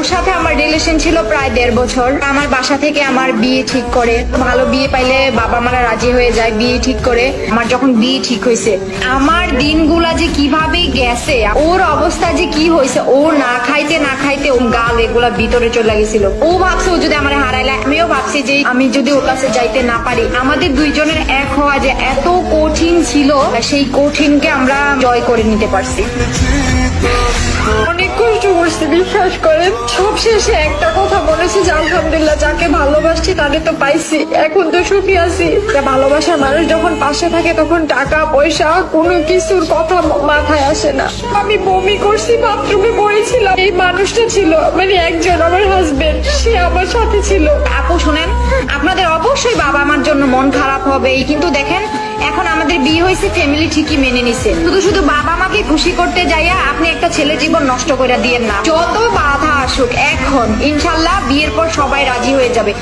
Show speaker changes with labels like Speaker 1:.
Speaker 1: ওর সাথে আমার রিলেশন ছিল প্রায় 1.5 বছর। আমার বাসা থেকে আমার বিয়ে ঠিক করে, ভালো বিয়ে পাইলে বাবা মারা রাজি হয়ে যায়, বিয়ে ঠিক করে। আমার যখন বিয়ে ঠিক হয়েছে, আমার দিনগুলা যে কিভাবে গেছে, ওর অবস্থা যে কি হয়েছে, ও না খাইতে না খাইতে ও গাল এগুলা ভিতরে চলে গেছিল। ও ভাবছে ও যদি আমার হারাইলে, আমিও ভাবছি যে আমি যদি ওর কাছে যাইতে না পারি। আমাদের দুইজনের এক হওয়া যে এত কঠিন ছিল, সেই কঠিনকে আমরা জয় করে নিতে পারছি। অনেক কষ্ট করছি, বিশ্বাস করেন। সব শেষে একটা কথা বলেছি যে আলহামদুলিল্লাহ, যাকে ভালোবাসছি তাদের তো পাইছি, এখন তো সুখী আছি। ভালোবাসার মানুষ যখন পাশে থাকে তখন টাকা পয়সা কোনো কিছুর কথা মাথায় আসে না। আমি বমি করছি, বাথরুমে পড়েছিলাম, এই মানুষটা ছিল মানে একজন, আমার হাজবেন্ড, সে আমার সাথে ছিল। আপু শুনেন, আপনাদের অবশ্যই বাবা মার জন্য মন খারাপ হবে, কিন্তু দেখেন এখন আমাদের বিয়ে হয়েছে, ফ্যামিলি ঠিকই মেনে নিছে। শুধু শুধু বাবা মাকে খুশি করতে যাইয়া আপনি একটা ছেলে জীবন নষ্ট করে দিয়েন না। যত বাধা আসুক, এখন ইনশাল্লাহ বিয়ের পর সবাই রাজি হয়ে যাবে।